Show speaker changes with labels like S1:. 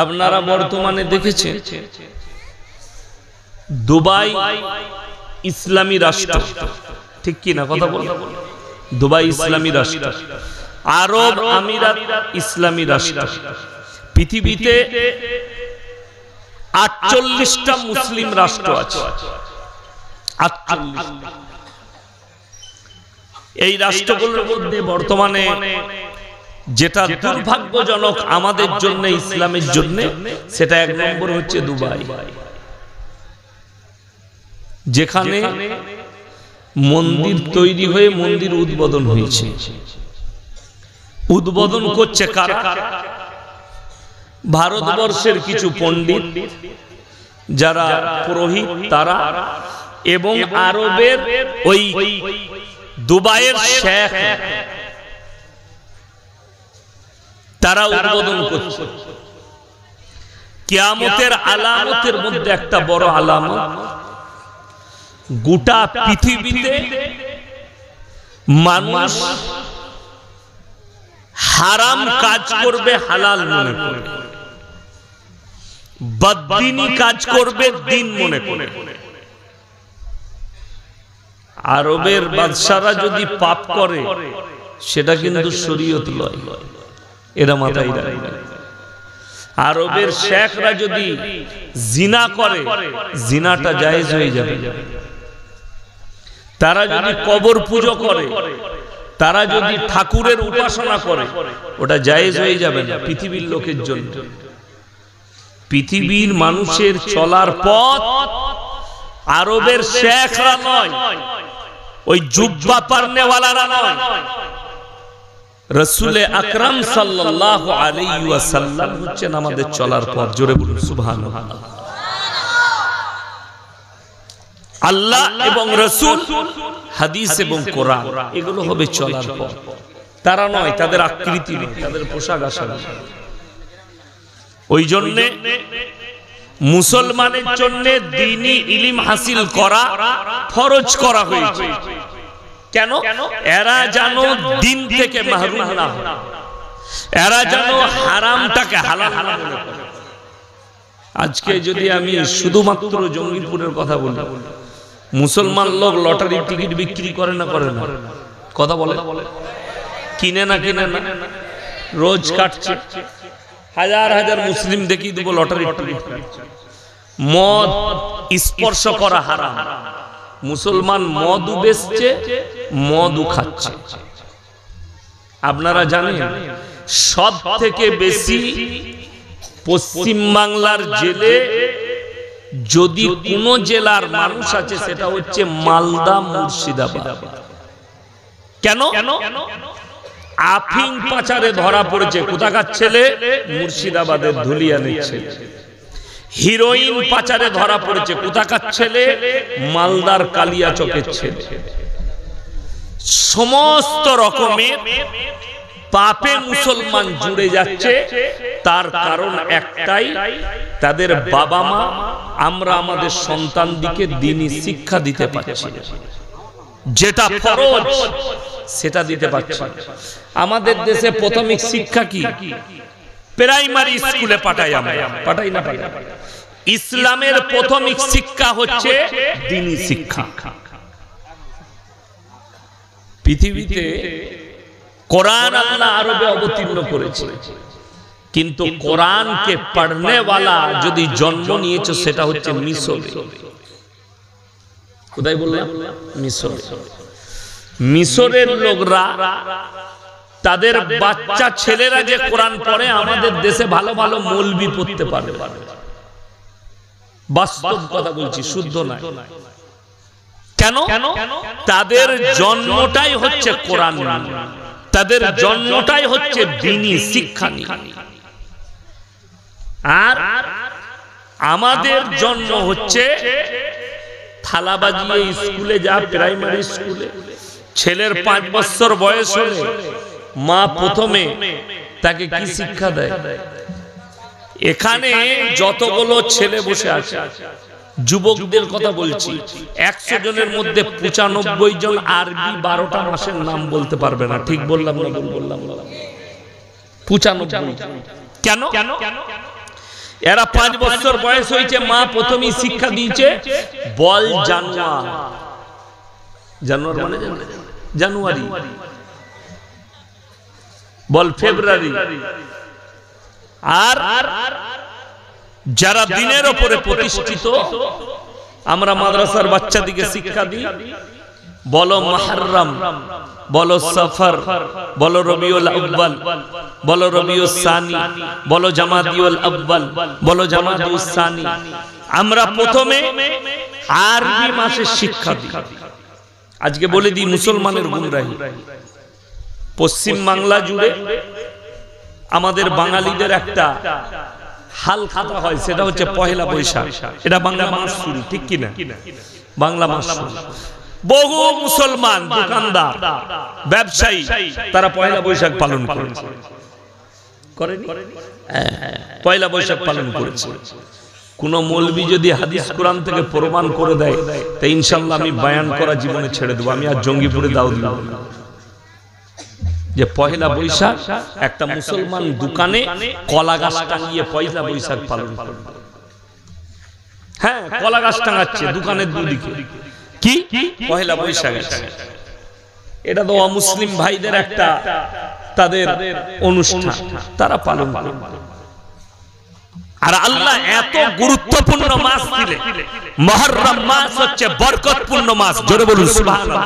S1: আপনারা বর্তমানে দেখেছেন দুবাই ইসলামী রাষ্ট্র, ঠিক কি না কথা বল? দুবাই ইসলামী রাষ্ট্র, আরব আমিরাত ইসলামী রাষ্ট্র। পৃথিবীতে 48টা মুসলিম রাষ্ট্র আছে। 48। এই রাষ্ট্রগুলোর মধ্যে বর্তমানে যেটা দুর্ভাগ্যজনক আমাদের জন্য, ইসলামের জন্য, সেটা 1 নম্বর হচ্ছে দুবাই, যেখানে মন্দির তৈরি হয়ে মন্দির উদ্বোধন হয়েছে। উদ্বোধন করছে কারা? ভারতবর্ষের কিছু পণ্ডিত যারা পুরোহিত তারা, এবং আরবের ওই দুবাইয়ের শেখ তারা উদ্বোধন করছে। কিয়ামতের আলামতের মধ্যে একটা বড় আলামত, গোটা পৃথিবীতে মানুষ হারাম কাজ করবে হালাল মনে করে, বদদিনী কাজ করবে দিন মনে করে। আরবের বাদশারা যদি পাপ করে সেটা কিন্তু শরীয়ত নয়, এরা মাথায় রাখবে। আরবের শেখরা যদি জিনা করে জিনাটা জায়েজ হয়ে যাবে। তারা যদি কবর পূজা করে, তারা যদি ঠাকুরের উপাসনা করে, ওটা জায়েজ হয়ে যাবে না পৃথিবীর লোকের জন্য। পৃথিবীর মানুষের চলার পথ আরবের শেখরা নয়, ওই জুব্বা পরনেওয়ালারা নয়, রাসূল আকরাম সাল্লাল্লাহু আলাইহি ওয়াসাল্লাম হচ্ছেন আমাদের চলার পথ। জোরে বলুন সুবহানাল্লাহ। আল্লাহ এবং রাসূল, হাদিস এবং কোরআন, এগুলো হবে চলার পথ। তারা নয়, তাদের আকৃতি নয়, তাদের পোশাক আশাক। ওই জন্য মুসলমানের জন্য দ্বীনি ইলম হাসিল করা ফরজ করা হয়েছে। কেন? এরা যেন দিন থেকে মাহরুম না হয়, এরা যেন হারামটাকে হালাল না মনে করে। আজকে যদি আমি শুধুমাত্র জঙ্গিপুরের কথা বলি, মুসলমান লোক লটারির টিকিট বিক্রি করে না করে না? কথা বলে, কিনে না কিনে না? রোজ কাটছে, হাজার হাজার মুসলিম দেখি দেবো লটারির টিকিট। মদ স্পর্শ করা হারাম, মুসলমান মদও বেচছে, মদও খাচ্ছে। আপনারা জানেন সব থেকে বেশি পশ্চিম বাংলার জেলে যদি কোন জেলার মানুষ আছে সেটা হচ্ছে মালদা, মুর্শিদাবাদ। কেন? আফিং পাচারে ধরা পড়েছে কোথাকার ছেলে? মুর্শিদাবাদের ধুলিয়ানের ছেলে। হিরোইন পাচারে ধরা পড়েছে কোথাকার ছেলে? মালদার কালিয়াচকের ছেলে। সমস্ত রকমের পাপে মুসলমান জুড়ে যাচ্ছে। তার কারণ একটাই, তাদের বাবা মা, আমরা আমাদের সন্তানদিকে দ্বীনি শিক্ষা দিতে পারছি না, যেটা ফরজ সেটা দিতে পারছি। আমাদের দেশে প্রাথমিক শিক্ষা কি? প্রাইমারি স্কুলে পাঠাই আমরা, পাঠাই না? ইসলামের প্রাথমিক শিক্ষা হচ্ছে দ্বীনি শিক্ষা। পৃথিবীতে কোরআন আল্লাহ আরবে অবতীর্ণ করেছে, কিন্তু কোরআনকে পড়নেওয়ালা যদি জন্ম নিয়েছে সেটা হচ্ছে মিশরে। কোথায় বললাম? মিশরে। মিশরের লোকরা, তাদের বাচ্চা ছেলেরা যে কোরআন পড়ে, আমাদের দেশে ভালো ভালো মৌলবি পড়তে পারে। বাস্তব কথা বলছি, শুদ্ধ নয়। কেন? তাদের জন্মটাই হচ্ছে কোরআন, তাদের জন্মটাই হচ্ছে দ্বীনি শিক্ষা নিয়ে। আর আমাদের জন্ম হচ্ছে থালা বাজিয়ে স্কুলে যা, প্রাইমারি স্কুলে। ছেলের 5 বছর বয়স হলে মা প্রথমে তাকে কি শিক্ষা দেয়? এখানে যতগুলো ছেলে বসে আছে, যুবকদের কথা বলছি, 100 জনের মধ্যে 95 জন আরবি 12টা মাসের নাম বলতে পারবে না। ঠিক বললাম না? ভুল বললাম? 95। কেন? এরা 5 বছর বয়স হয়েছে, মা প্রথমেই শিক্ষা দিয়েছে বল জানুয়ার। জানুয়ার মানে জানুয়ারি, বল ফেব্রুয়ারি। আর যারা দিনের উপরে প্রতিষ্ঠিত, আমরা মাদ্রাসার বাচ্চাদিকে শিক্ষা দিই বলো মুহররম, বলো সফর, বলো রবিউল আউয়াল, বলো রবিউস সানি, বলো জামাদিউল আউয়াল, বলো জামাদিউস সানি। আমরা প্রথমে আরবি মাসের শিক্ষা দিই। আজকে বলে দিই মুসলমানের গুমরাহি। পশ্চিম বাংলা জুড়ে আমাদের বাঙালিদের একটা হাল খাতা হয়, সেটা হচ্ছে পহেলা বৈশাখ। এটা বাংলা মাস শুরু, ঠিক কিনা? বাংলা মাস শুরু। বহু মুসলমান দোকানদার ব্যবসায়ী তারা পয়লা বৈশাখ পালন করেছে, করেনি? পয়লা বৈশাখ পালন করেছে। কোন মৌলবি যদি হাদিস কোরআন থেকে প্রমাণ করে দেয়, তা ইনশাআল্লাহ আমি বয়ান করা জীবনে ছেড়ে দেবো। আমি আর জঙ্গিপুরে দাও দিব যে পয়লা বৈশাখ একটা মুসলমান দোকানে কলা গাছ টাঙিয়ে পয়লা বৈশাখ পালন করে। হ্যাঁ, কলা গাছ টাঙাচ্ছে দোকানের দুদিকে, কি পয়লা বৈশাখ। এটা তো অমুসলিম ভাইদের একটা তাদের অনুষ্ঠান, তারা পালন করে। আর আল্লাহ এত গুরুত্বপূর্ণ মাস দিলে, মুহররম মাস হচ্ছে বরকতপূর্ণ মাস। জোরে বলুন সুবহানাল্লাহ।